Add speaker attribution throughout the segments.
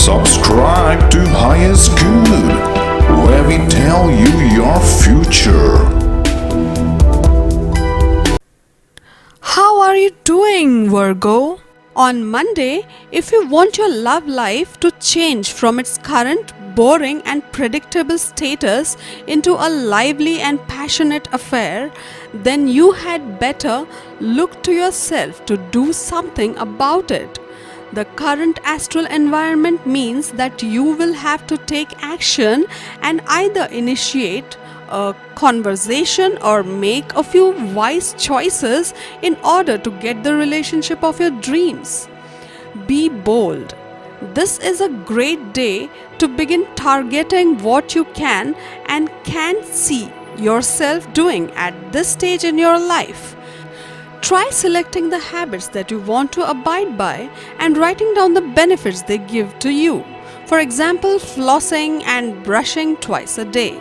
Speaker 1: Subscribe to Highest Good, where we tell you your future.
Speaker 2: How are you doing, Virgo? On Monday, if you want your love life to change from its current boring and predictable status into a lively and passionate affair, then you had better look to yourself to do something about it. The current astral environment means that you will have to take action and either initiate a conversation or make a few wise choices in order to get the relationship of your dreams. Be bold. This is a great day to begin targeting what you can and can't see yourself doing at this stage in your life. Try selecting the habits that you want to abide by and writing down the benefits they give to you. For example, flossing and brushing twice a day.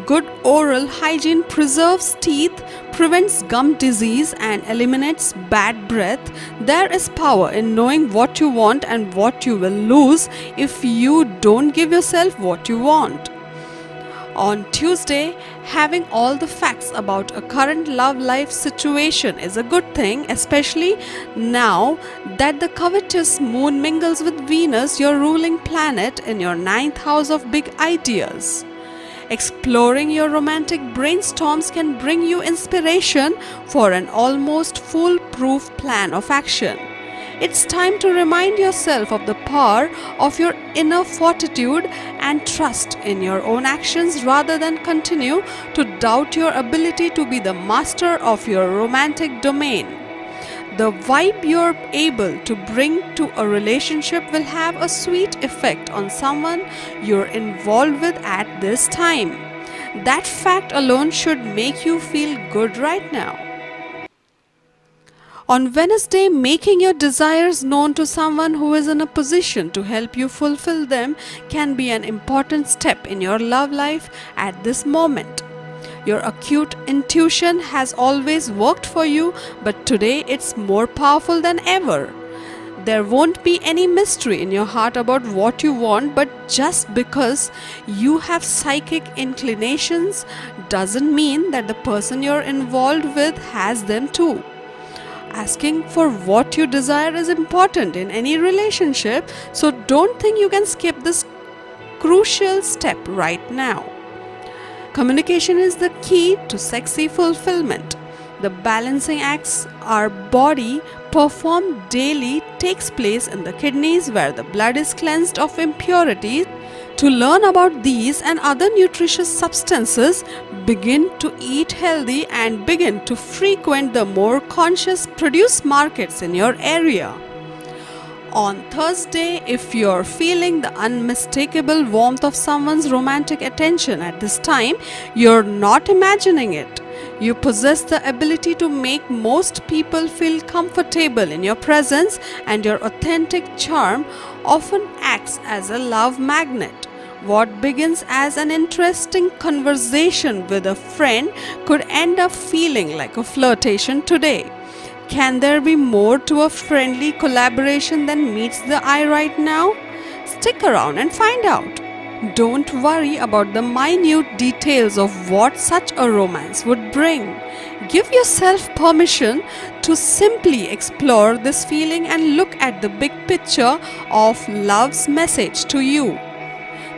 Speaker 2: Good oral hygiene preserves teeth, prevents gum disease, and eliminates bad breath. There is power in knowing what you want and what you will lose if you don't give yourself what you want. On Tuesday, having all the facts about a current love life situation is a good thing, especially now that the covetous moon mingles with Venus, your ruling planet, in your ninth house of big ideas. Exploring your romantic brainstorms can bring you inspiration for an almost foolproof plan of action. It's time to remind yourself of the power of your inner fortitude and trust in your own actions rather than continue to doubt your ability to be the master of your romantic domain. The vibe you're able to bring to a relationship will have a sweet effect on someone you're involved with at this time. That fact alone should make you feel good right now. On Wednesday, making your desires known to someone who is in a position to help you fulfill them can be an important step in your love life at this moment. Your acute intuition has always worked for you, but today it's more powerful than ever. There won't be any mystery in your heart about what you want, but just because you have psychic inclinations doesn't mean that the person you're involved with has them too. Asking for what you desire is important in any relationship, so don't think you can skip this crucial step right now. Communication is the key to sexy fulfillment. The balancing acts our body perform daily takes place in the kidneys, where the blood is cleansed of impurities. To learn about these and other nutritious substances, begin to eat healthy and begin to frequent the more conscious produce markets in your area. On Thursday, if you're feeling the unmistakable warmth of someone's romantic attention at this time, you're not imagining it. You possess the ability to make most people feel comfortable in your presence, and your authentic charm often acts as a love magnet. What begins as an interesting conversation with a friend could end up feeling like a flirtation today. Can there be more to a friendly collaboration than meets the eye right now? Stick around and find out. Don't worry about the minute details of what such a romance would bring. Give yourself permission to simply explore this feeling and look at the big picture of love's message to you.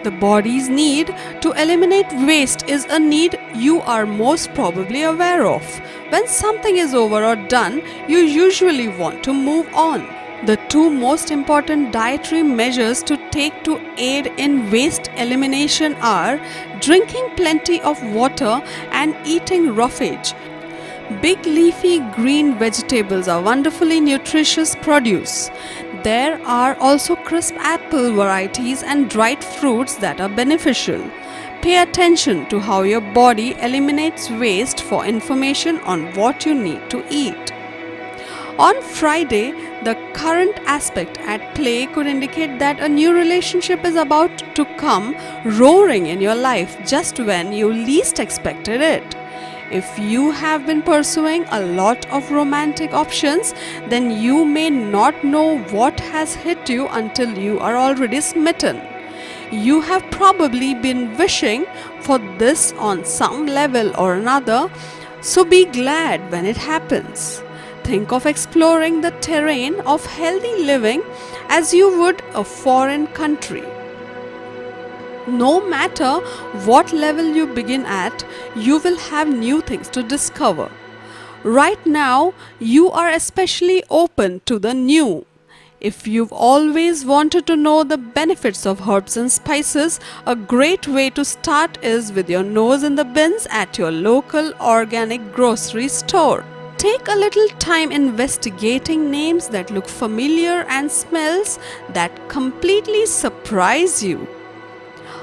Speaker 2: The body's need to eliminate waste is a need you are most probably aware of. When something is over or done, you usually want to move on. The two most important dietary measures to take to aid in waste elimination are drinking plenty of water and eating roughage. Big leafy green vegetables are wonderfully nutritious produce. There are also crisp apple varieties and dried fruits that are beneficial. Pay attention to how your body eliminates waste for information on what you need to eat. On Friday, the current aspect at play could indicate that a new relationship is about to come roaring in your life just when you least expected it. If you have been pursuing a lot of romantic options, then you may not know what has hit you until you are already smitten. You have probably been wishing for this on some level or another, so be glad when it happens. Think of exploring the terrain of healthy living as you would a foreign country. No matter what level you begin at, you will have new things to discover. Right now, you are especially open to the new. If you've always wanted to know the benefits of herbs and spices, a great way to start is with your nose in the bins at your local organic grocery store. Take a little time investigating names that look familiar and smells that completely surprise you.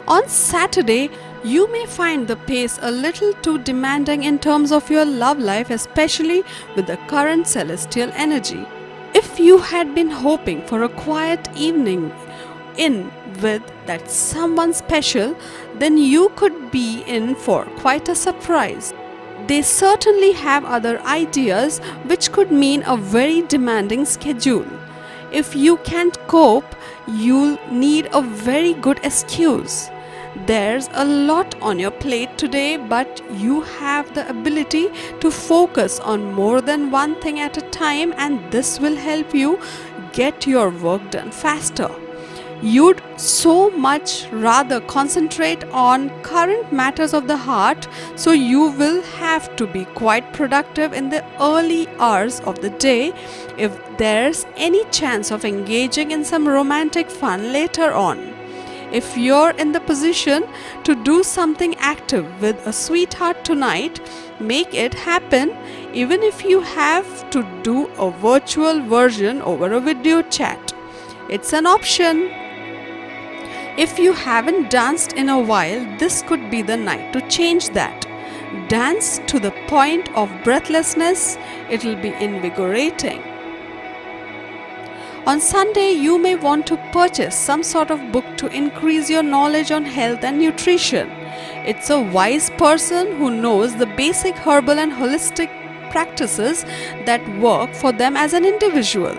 Speaker 2: On Saturday, you may find the pace a little too demanding in terms of your love life, especially with the current celestial energy. If you had been hoping for a quiet evening in with that someone special, then you could be in for quite a surprise. They certainly have other ideas, which could mean a very demanding schedule. If you can't cope, you'll need a very good excuse. There's a lot on your plate today, but you have the ability to focus on more than one thing at a time, and this will help you get your work done faster. You'd so much rather concentrate on current matters of the heart, so you will have to be quite productive in the early hours of the day if there's any chance of engaging in some romantic fun later on. If you're in the position to do something active with a sweetheart tonight, make it happen, even if you have to do a virtual version over a video chat. It's an option. If you haven't danced in a while, this could be the night to change that. Dance to the point of breathlessness, it'll be invigorating. On Sunday, you may want to purchase some sort of book to increase your knowledge on health and nutrition. It's a wise person who knows the basic herbal and holistic practices that work for them as an individual.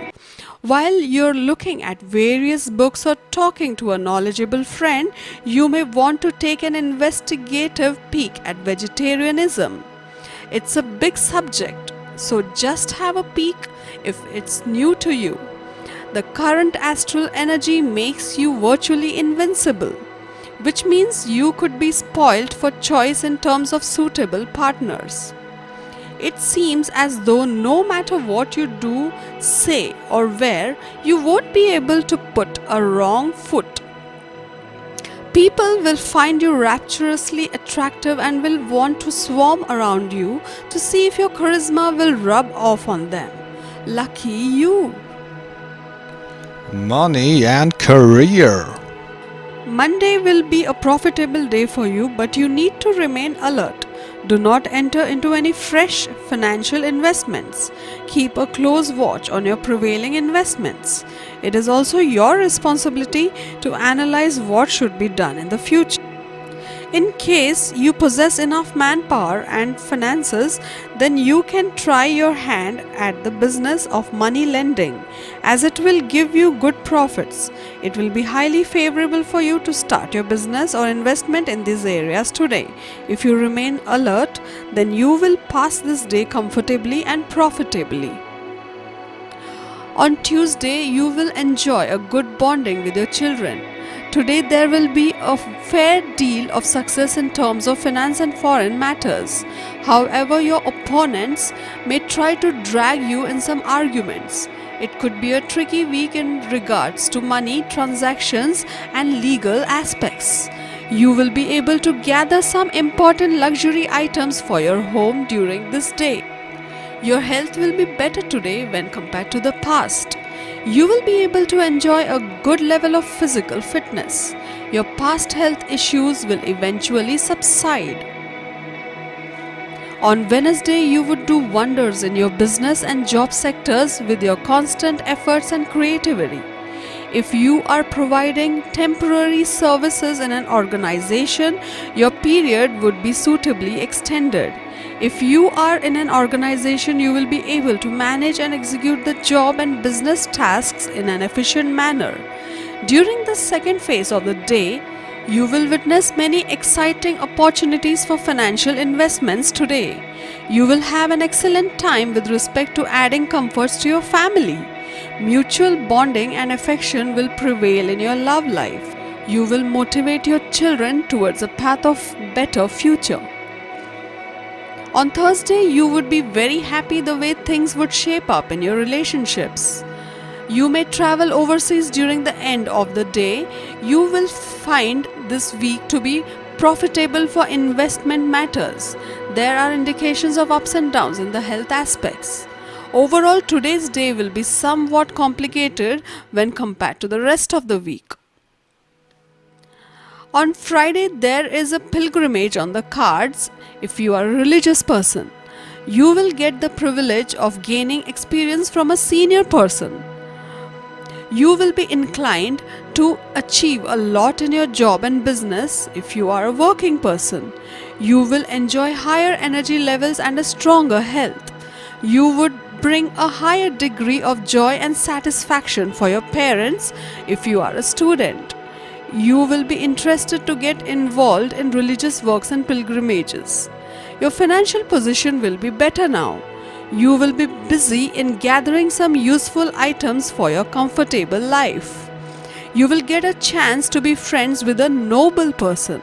Speaker 2: While you're looking at various books or talking to a knowledgeable friend, you may want to take an investigative peek at vegetarianism. It's a big subject, so just have a peek if it's new to you. The current astral energy makes you virtually invincible, which means you could be spoilt for choice in terms of suitable partners. It seems as though no matter what you do, say, or wear, you won't be able to put a wrong foot. People will find you rapturously attractive and will want to swarm around you to see if your charisma will rub off on them. Lucky you!
Speaker 3: Money and career.
Speaker 2: Monday will be a profitable day for you, but you need to remain alert. Do not enter into any fresh financial investments. Keep a close watch on your prevailing investments. It is also your responsibility to analyze what should be done in the future. In case you possess enough manpower and finances, then you can try your hand at the business of money lending, as it will give you good profits. It will be highly favorable for you to start your business or investment in these areas today. If you remain alert, then you will pass this day comfortably and profitably. On Tuesday, you will enjoy a good bonding with your children. Today there will be a fair deal of success in terms of finance and foreign matters. However, your opponents may try to drag you in some arguments. It could be a tricky week in regards to money, transactions, and legal aspects. You will be able to gather some important luxury items for your home during this day. Your health will be better today when compared to the past. You will be able to enjoy a good level of physical fitness. Your past health issues will eventually subside. On Wednesday, you would do wonders in your business and job sectors with your constant efforts and creativity. If you are providing temporary services in an organization, your period would be suitably extended. If you are in an organization, you will be able to manage and execute the job and business tasks in an efficient manner. During the second phase of the day, you will witness many exciting opportunities for financial investments today. You will have an excellent time with respect to adding comforts to your family. Mutual bonding and affection will prevail in your love life. You will motivate your children towards a path of better future. On Thursday, you would be very happy the way things would shape up in your relationships. You may travel overseas during the end of the day. You will find this week to be profitable for investment matters. There are indications of ups and downs in the health aspects. Overall, today's day will be somewhat complicated when compared to the rest of the week. On Friday, there is a pilgrimage on the cards. If you are a religious person, you will get the privilege of gaining experience from a senior person. You will be inclined to achieve a lot in your job and business. If you are a working person, you will enjoy higher energy levels and a stronger health. You would bring a higher degree of joy and satisfaction for your parents. If you are a student, you will be interested to get involved in religious works and pilgrimages. Your financial position will be better now. You will be busy in gathering some useful items for your comfortable life. You will get a chance to be friends with a noble person.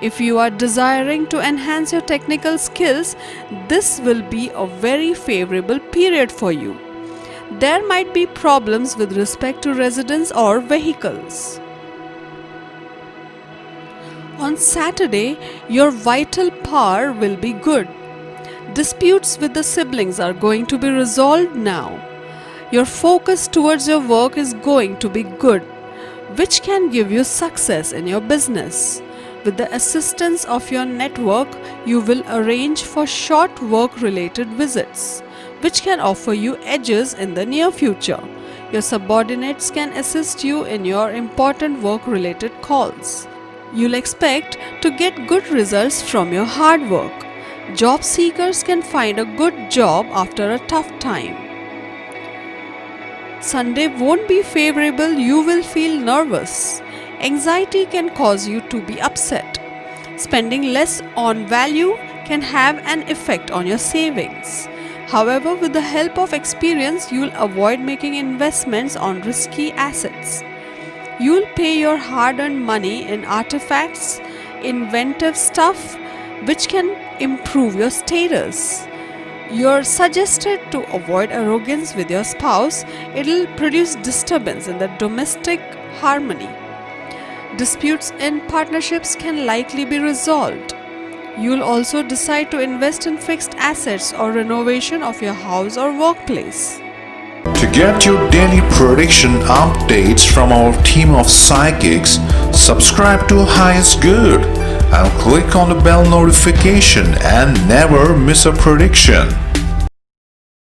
Speaker 2: If you are desiring to enhance your technical skills, this will be a very favorable period for you. There might be problems with respect to residence or vehicles. On Saturday, your vital power will be good. Disputes with the siblings are going to be resolved now. Your focus towards your work is going to be good, which can give you success in your business. With the assistance of your network, you will arrange for short work-related visits, which can offer you edges in the near future. Your subordinates can assist you in your important work-related calls. You'll expect to get good results from your hard work. Job seekers can find a good job after a tough time. Sunday won't be favorable. You will feel nervous. Anxiety can cause you to be upset. Spending less on value can have an effect on your savings. However, with the help of experience, you will avoid making investments on risky assets. You will pay your hard-earned money in artifacts, inventive stuff, which can improve your status. You're suggested to avoid arrogance with your spouse. It will produce disturbance in the domestic harmony. Disputes in partnerships can likely be resolved. You'll also decide to invest in fixed assets or renovation of your house or workplace.
Speaker 1: To get your daily prediction updates from our team of psychics, subscribe to Highest Good and click on the bell notification and never miss a prediction.